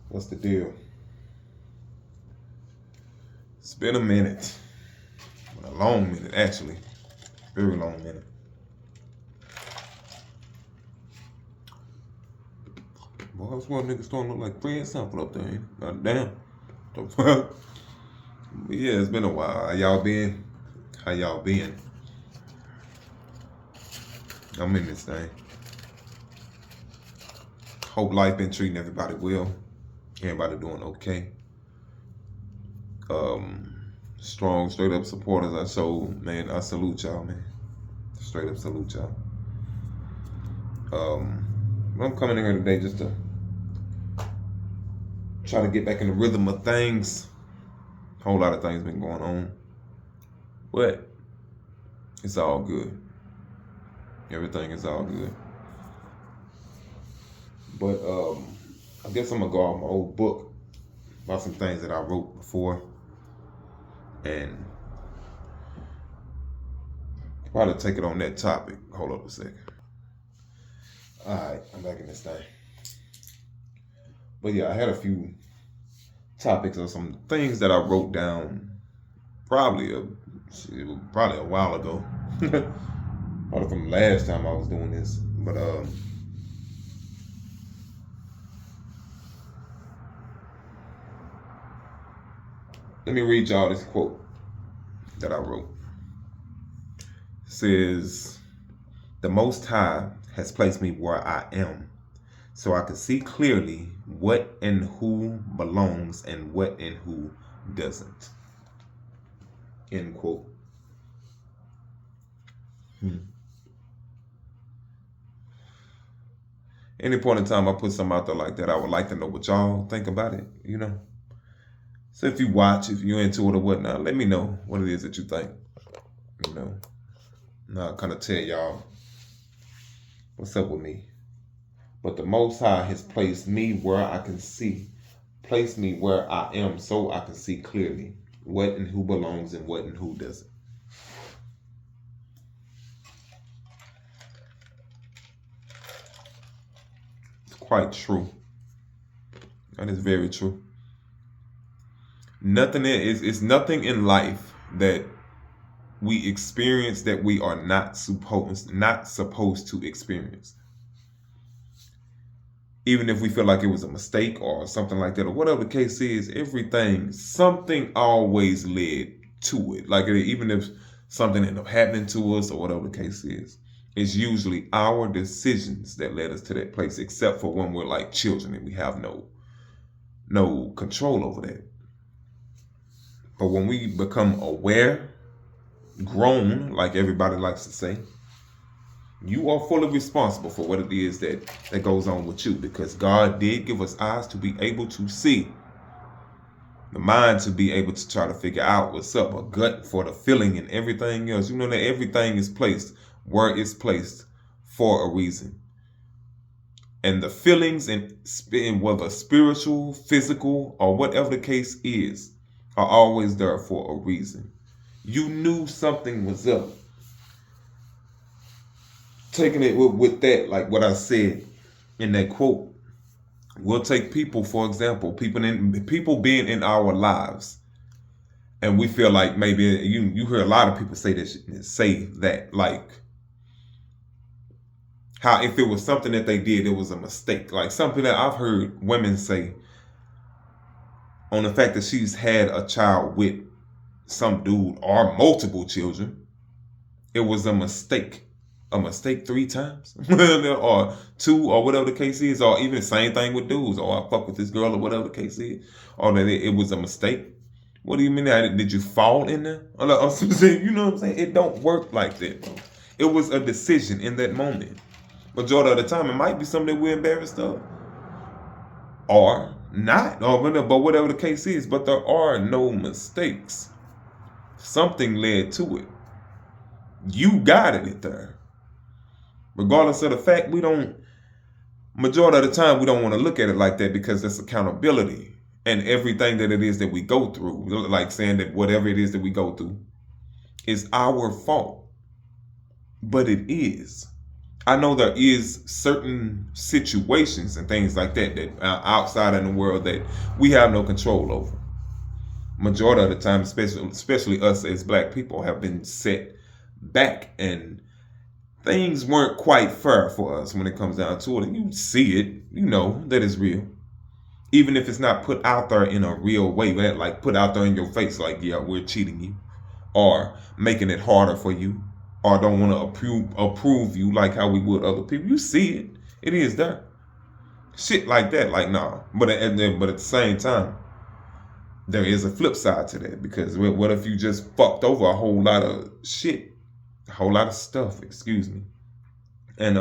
What's the deal? It's been a minute. A long minute, actually. Very long minute. Boy, that's one nigga starting to look like Fred Sample up there, ain't it? God damn. The fuck? Yeah, it's been a while. How y'all been? How y'all been? I'm in this thing. Hope life been treating everybody well. Everybody doing okay. Strong, straight up supporters I showed, man. I salute y'all, man. Straight up salute y'all. I'm coming in here today just to try to get back in the rhythm of things. Whole lot of things been going on, but it's all good. Everything is all good. But I guess I'm gonna go off my old book about some things that I wrote before, and probably take it on that topic. Hold up a second. All right, I'm back in this thing. But yeah, I had a few topics or some things that I wrote down probably a while ago. Probably from last time I was doing this. But let me read y'all this quote that I wrote. It says, "The Most High has placed me where I am, so I can see clearly what and who belongs and what and who doesn't." End quote. Any point in time I put something out there like that, I would like to know what y'all think about it, you know? So if you watch, if you're into it or whatnot, let me know what it is that you think, you know? And I'll kind of tell y'all what's up with me. But the Most High has placed me where I can see, placed me where I am so I can see clearly what and who belongs and what and who doesn't. It's quite true. That is very true. It's nothing in life that we experience that we are not supposed to experience. Even if we feel like it was a mistake or something like that, or whatever the case is, something always led to it. Like even if something ended up happening to us or whatever the case is, it's usually our decisions that led us to that place, except for when we're like children and we have no control over that. But when we become aware, grown, like everybody likes to say, you are fully responsible for what it is that goes on with you, because God did give us eyes to be able to see, the mind to be able to try to figure out what's up, a gut for the feeling and everything else. You know that everything is placed where it's placed for a reason. And the feelings and whether spiritual, physical, or whatever the case is, are always there for a reason. You knew something was up. Taking it with that, like what I said in that quote, we'll take people, for example, people being in our lives, and we feel like maybe you hear a lot of people say that, like how if it was something that they did, it was a mistake. Like something that I've heard women say on the fact that she's had a child with some dude or multiple children, it was a mistake. A mistake 3 times or 2 or whatever the case is, or even the same thing with dudes, or I fuck with this girl or whatever the case is, or that it was a mistake. What do you mean? Did you fall in there? You know what I'm saying? It don't work like that, bro. It was a decision in that moment. Majority of the time, it might be something that we're embarrassed of, or not, but whatever the case is. But there are no mistakes. Something led to it. You guided it there. Regardless of the fact, majority of the time, we don't want to look at it like that, because that's accountability. And everything that it is that we go through, like saying that whatever it is that we go through is our fault. But it is. I know there is certain situations and things like that that are outside in the world that we have no control over. Majority of the time, especially us as black people, have been set back, and things weren't quite fair for us when it comes down to it. And you see it, you know that it's real. Even if it's not put out there in a real way, man, like put out there in your face, like, yeah, we're cheating you, or making it harder for you, or don't want to approve you like how we would other people. You see it. It is there. Shit like that, like, nah. But at the same time, there is a flip side to that, because what if you just fucked over a whole lot of shit, a whole lot of stuff, excuse me, and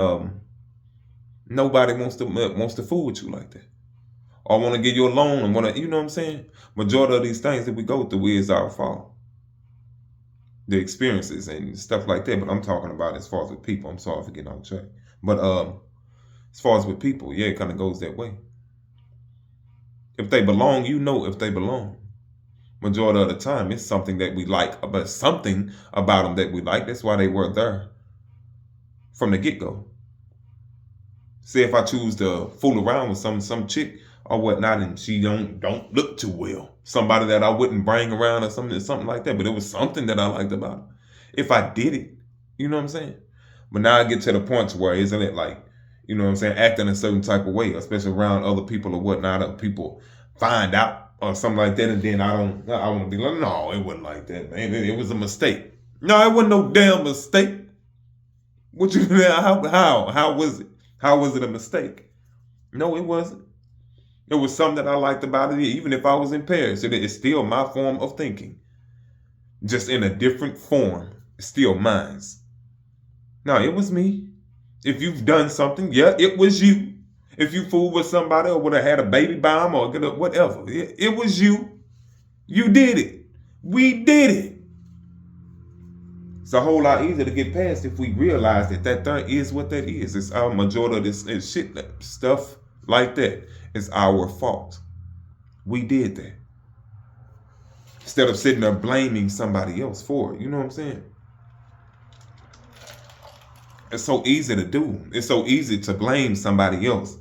nobody wants to fool with you like that, or want to give you a loan, and want to, you know what I'm saying? Majority of these things that we go through is our fault, the experiences and stuff like that. But I'm talking about as far as with people. I'm sorry for getting off track, but as far as with people, yeah, it kind of goes that way. If they belong, you know, if they belong. Majority of the time, it's something that we like, but something about them that we like. That's why they were there from the get-go. Say if I choose to fool around with some chick or whatnot, and she don't look too well, somebody that I wouldn't bring around or something like that, but it was something that I liked about her. If I did it, you know what I'm saying? But now I get to the point where, isn't it like, you know what I'm saying, acting a certain type of way, especially around other people or whatnot, other people find out or something like that, and then I want to be like, no, it wasn't like that, man. It was a mistake. No, it wasn't no damn mistake. What you how was it? How was it a mistake? No, it wasn't. It was something that I liked about it, even if I was impaired. So it's still my form of thinking, just in a different form. It's still mine's. No, it was me. If you've done something, yeah, it was you. If you fooled with somebody or would have had a baby bomb or whatever, it was you. You did it. We did it. It's a whole lot easier to get past if we realize that there is what that is. It's our majority of this shit stuff like that. It's our fault. We did that. Instead of sitting there blaming somebody else for it. You know what I'm saying? It's so easy to do. It's so easy to blame somebody else.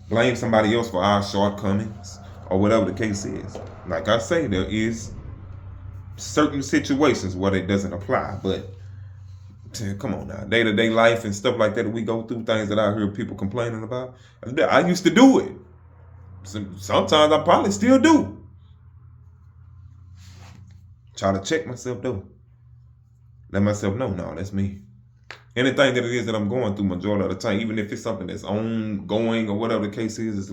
Blame somebody else for our shortcomings or whatever the case is. Like I say, there is certain situations where it doesn't apply, but come on now, day-to-day life and stuff like that we go through, things that I hear people complaining about. I used to do it. Sometimes I probably still do. Try to check myself though. Let myself know, no, that's me. Anything that it is that I'm going through majority of the time, even if it's something that's ongoing or whatever the case is,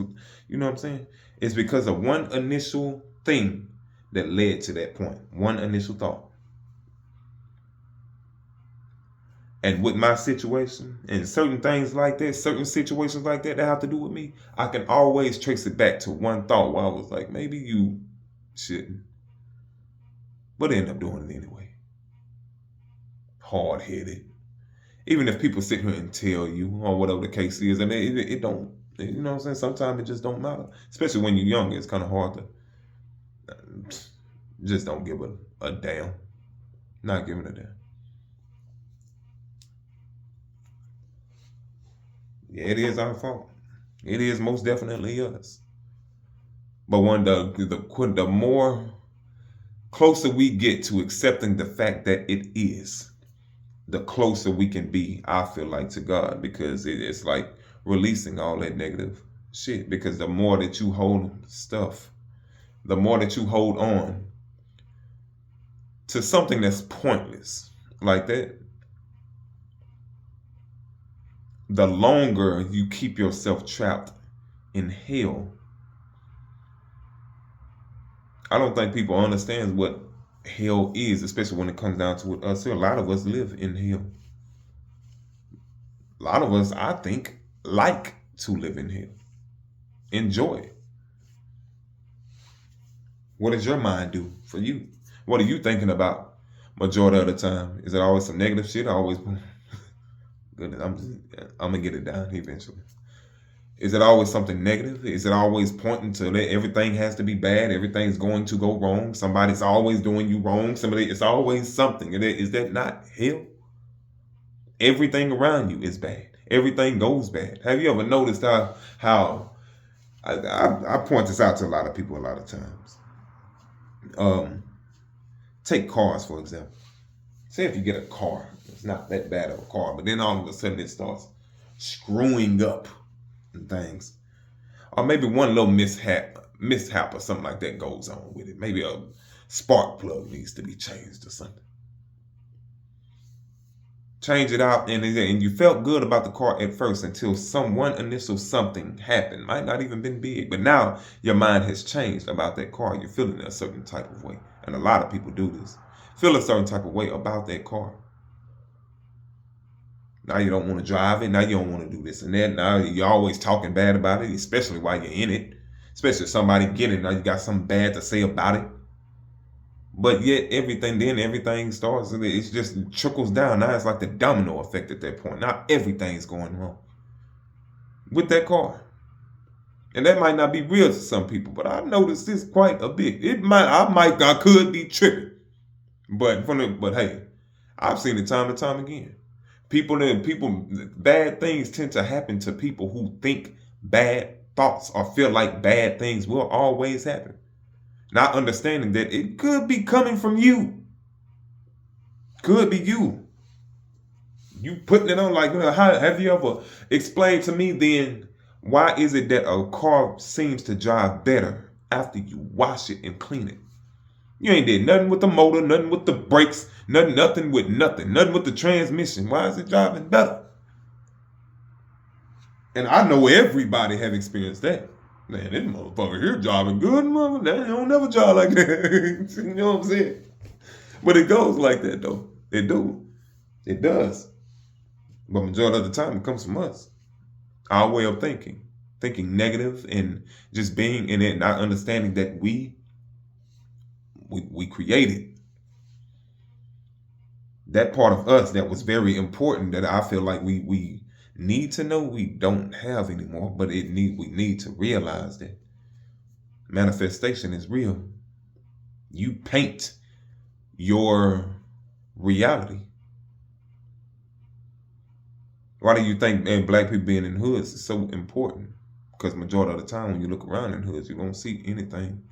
you know what I'm saying? It's because of one initial thing that led to that point. One initial thought. And with my situation and certain things like that, certain situations like that have to do with me, I can always trace it back to one thought where I was like, maybe you shouldn't. But I end up doing it anyway. Hard-headed. Even if people sit here and tell you or whatever the case is, and it don't, you know what I'm saying? Sometimes it just don't matter. Especially when you're young, it's kind of hard to just don't give a damn. Not giving a damn. Yeah, it is our fault. It is most definitely us. But the more closer we get to accepting the fact that it is, the closer we can be, I feel like, to God, because it's like releasing all that negative shit. Because the more that you hold stuff, the more that you hold on to something that's pointless like that, the longer you keep yourself trapped in hell. I don't think people understand what hell is, especially when it comes down to us. A lot of us live in hell. A lot of us, I think, like to live in hell. Enjoy it. What does your mind do for you? What are you thinking about majority of the time? Is it always some negative shit? Always, goodness, I'm gonna get it down eventually. Is it always something negative? Is it always pointing to that everything has to be bad? Everything's going to go wrong. Somebody's always doing you wrong. It's always something. Is that not hell? Everything around you is bad. Everything goes bad. Have you ever noticed how I point this out to a lot of people a lot of times. Take cars for example. Say if you get a car, it's not that bad of a car, but then all of a sudden it starts screwing up and things. Or maybe one little mishap or something like that goes on with it. Maybe a spark plug needs to be changed or something. Change it out, and you felt good about the car at first until one initial something happened. Might not even been big, but now your mind has changed about that car. You're feeling a certain type of way, and a lot of people do this. Feel a certain type of way about that car. Now you don't want to drive it. Now you don't want to do this and that. Now you're always talking bad about it, especially while you're in it. Especially if somebody get it. Now you got something bad to say about it. But yet everything starts, it just trickles down. Now it's like the domino effect at that point. Now everything's going wrong with that car. And that might not be real to some people, but I noticed this quite a bit. I could be tripping. But hey, I've seen it time and time again. Bad things tend to happen to people who think bad thoughts or feel like bad things will always happen. Not understanding that it could be coming from you. Could be you. You putting it on like, how have you ever explained to me then why is it that a car seems to drive better after you wash it and clean it? You ain't did nothing with the motor, nothing with the brakes, nothing with the transmission. Why is it driving better? And I know everybody have experienced that. Man, this motherfucker here driving good, mother. They don't never drive like that. You know what I'm saying? But it goes like that, though. It do. It does. But majority of the time, it comes from us. Our way of thinking negative, and just being in it, not understanding that we created that part of us that was very important, that I feel like we need to know we don't have anymore, but we need to realize that manifestation is real. You paint your reality. Why do you think black people being in hoods is so important? Because majority of the time when you look around in hoods, you don't see anything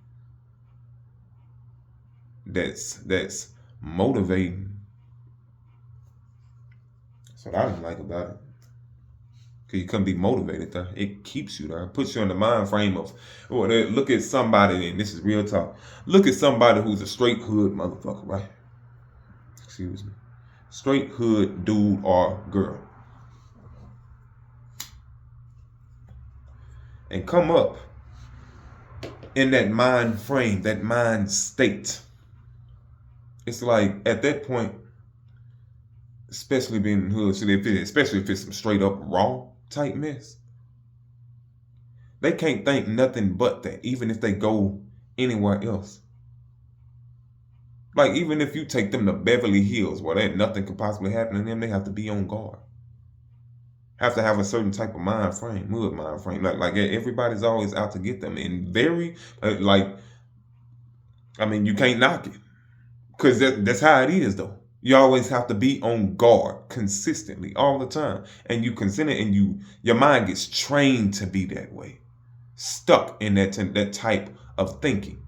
that's motivating. That's what I don't like about it. Because you couldn't be motivated there. It keeps you there. It puts you in the mind frame of, look at somebody, and this is real talk. Look at somebody who's a straight hood motherfucker, right? Excuse me. Straight hood dude or girl. And come up in that mind frame, that mind state. It's like at that point, especially being in the hood, especially if it's some straight up raw type mess, they can't think nothing but that, even if they go anywhere else. Like even if you take them to Beverly Hills where nothing could possibly happen to them, they have to be on guard. Have to have a certain type of mind frame, hood mind frame. Like everybody's always out to get them. And you can't knock it. Because that's how it is, though. You always have to be on guard consistently all the time. And you consider, and your mind gets trained to be that way. Stuck in that type of thinking.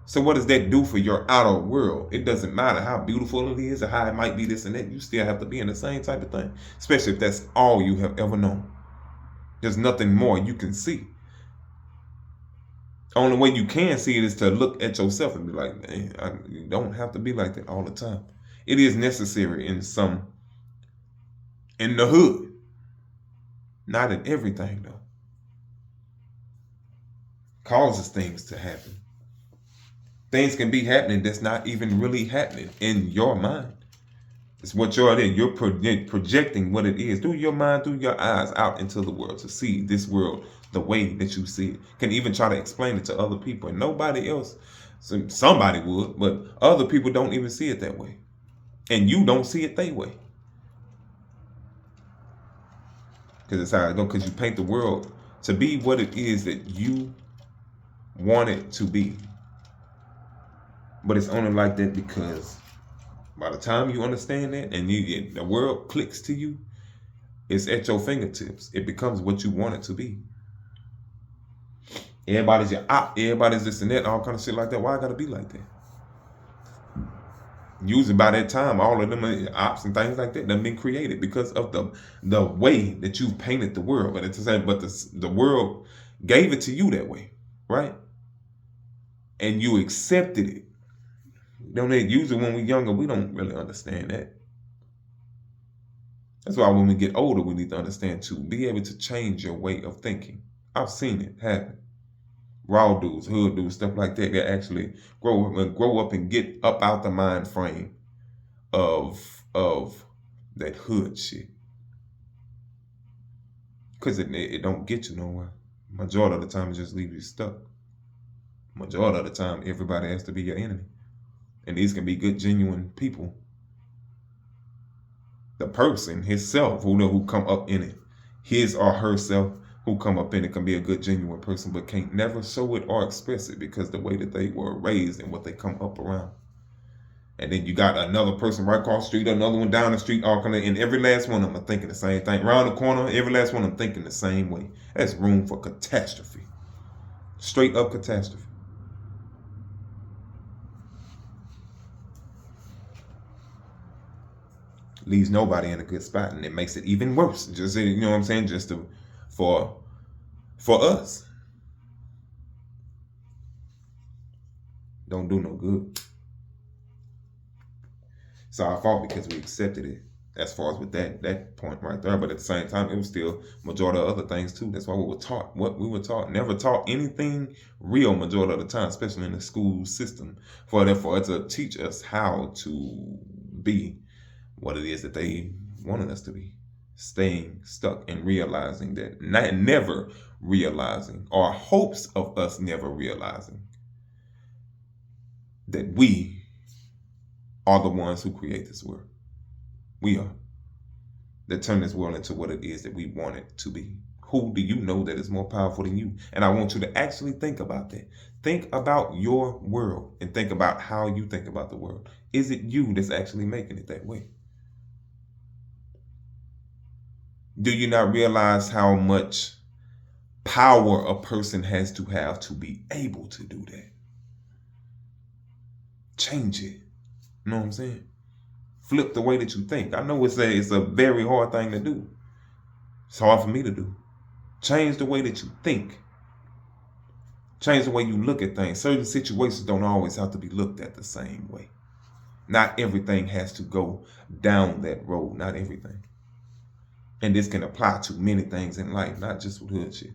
So what does that do for your outer world? It doesn't matter how beautiful it is or how it might be this and that. You still have to be in the same type of thing. Especially if that's all you have ever known. There's nothing more you can see. Only way you can see it is to look at yourself and be like, man, you don't have to be like that all the time. It is necessary in the hood. Not in everything, though. Causes things to happen. Things can be happening that's not even really happening in your mind. It's what you're projecting what it is through your mind, through your eyes, out into the world to see this world the way that you see it. Can even try to explain it to other people, and nobody else. Somebody would, but other people don't even see it that way, and you don't see it their way. Because it's how it goes. Because you paint the world to be what it is that you want it to be. But it's only like that because By the time you understand that and the world clicks to you, it's at your fingertips. It becomes what you want it to be. Everybody's your op, everybody's this and that, all kind of shit like that. Why I gotta be like that? Usually by that time, all of them ops and things like that have been created because of the way that you've painted the world. But it's the same, but the world gave it to you that way, right? And you accepted it. Don't they? Usually when we're younger, we don't really understand that. That's why when we get older, we need to understand to be able to change your way of thinking. I've seen it happen. Raw dudes, hood dudes, stuff like that. They actually grow up and get up out the mind frame of that hood shit. Because it don't get you nowhere. Majority of the time, it just leaves you stuck. Majority of the time, everybody has to be your enemy. And these can be good, genuine people. The person, himself, who come up in it, his or herself, who come up in it can be a good, genuine person, but can't never show it or express it because the way that they were raised and what they come up around. And then you got another person right across the street, another one down the street, all kind of, and every last one of them are thinking the same thing. Around the corner, every last one of them thinking the same way. That's room for catastrophe. Straight up catastrophe. Leaves nobody in a good spot, and it makes it even worse. Just, you know what I'm saying? Just for us. Don't do no good. It's our fault because we accepted it as far as with that point right there. But at the same time, it was still majority of other things too. That's why we were taught what we were taught. Never taught anything real majority of the time, especially in the school system, for it to teach us how to be what it is that they wanted us to be. Staying stuck and realizing that, never realizing, or hopes of us never realizing that we are the ones who create this world. We are. That turn this world into what it is that we want it to be. Who do you know that is more powerful than you? And I want you to actually think about that. Think about your world and think about how you think about the world. Is it you that's actually making it that way? Do you not realize how much power a person has to be able to do that? Change it. You know what I'm saying? Flip the way that you think. I know it's a very hard thing to do. It's hard for me to do. Change the way that you think. Change the way you look at things. Certain situations don't always have to be looked at the same way. Not everything has to go down that road. Not everything. And this can apply to many things in life, not just with hood shit.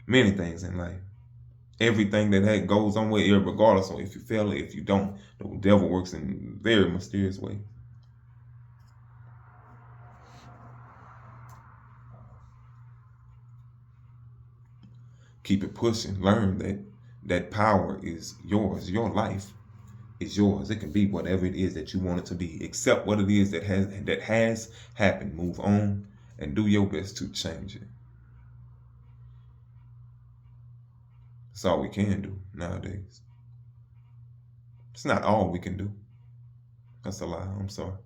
Many things in life. Everything that goes on with it, regardless of if you fail it, if you don't, the devil works in very mysterious ways. Keep it pushing. Learn that power is yours. Your life is yours. It can be whatever it is that you want it to be. Accept what it is that has happened. Move on and do your best to change it. That's all we can do nowadays. It's not all we can do. That's a lie. I'm sorry.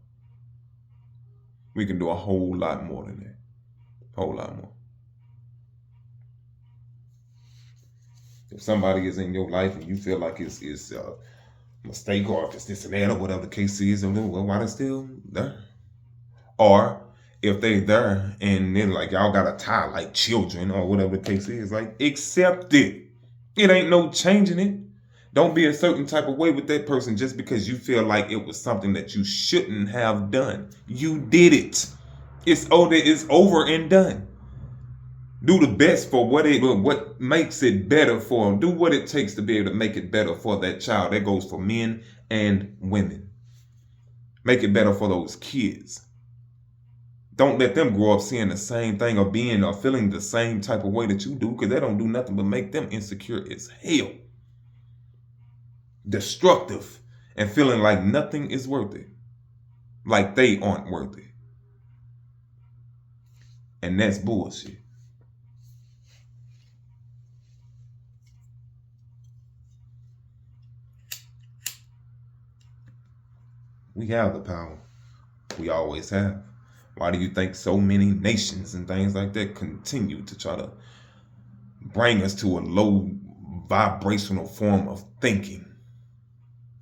We can do a whole lot more than that. A whole lot more. If somebody is in your life and you feel like it's a mistake, or if it's this and that, or whatever the case is, well, why they still there? Or if they there and then like y'all got a tie like children or whatever the case is, like accept it. It ain't no changing it. Don't be a certain type of way with that person just because you feel like it was something that you shouldn't have done. You did it. It's over and done. Do the best for what makes it better for them. Do what it takes to be able to make it better for that child. That goes for men and women. Make it better for those kids. Don't let them grow up seeing the same thing or being or feeling the same type of way that you do, because they don't do nothing but make them insecure as hell. Destructive and feeling like nothing is worth it. Like they aren't worth it. And that's bullshit. We have the power. We always have. Why do you think so many nations and things like that continue to try to bring us to a low vibrational form of thinking?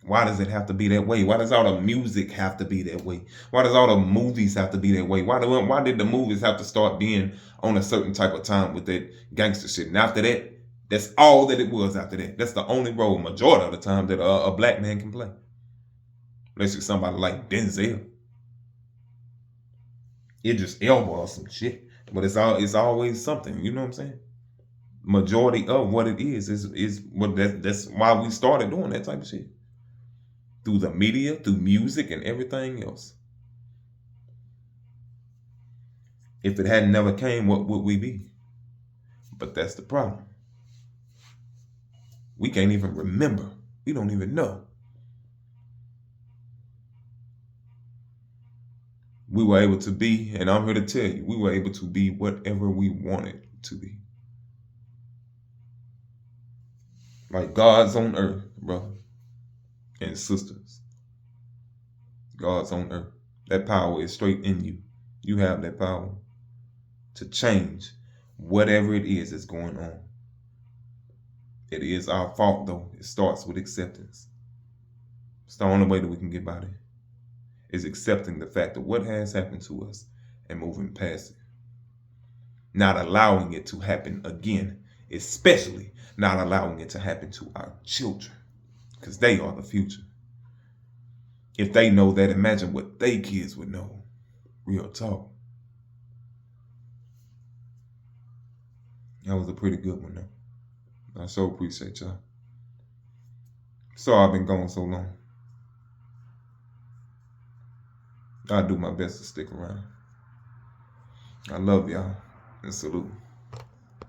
Why does it have to be that way? Why does all the music have to be that way? Why does all the movies have to be that way? Why did the movies have to start being on a certain type of time with that gangster shit? And after that, that's all that it was after that. That's the only role, majority of the time, that a black man can play. Unless you're somebody like Denzel. Idris Elba or some shit. But it's always something, you know what I'm saying? Majority of what it is what that's why we started doing that type of shit. Through the media, through music and everything else. If it had never came, what would we be? But that's the problem. We can't even remember. We don't even know. We were able to be, and I'm here to tell you, we were able to be whatever we wanted to be. Like God's on earth, brother and sisters. God's on earth. That power is straight in you. You have that power to change whatever it is that's going on. It is our fault, though. It starts with acceptance. It's the only way that we can get by there, is accepting the fact of what has happened to us and moving past it. Not allowing it to happen again, especially not allowing it to happen to our children, because they are the future. If they know that, imagine what they kids would know. Real talk. That was a pretty good one, though. I so appreciate y'all. Sorry I've been gone so long. I'll do my best to stick around. I love y'all and salute.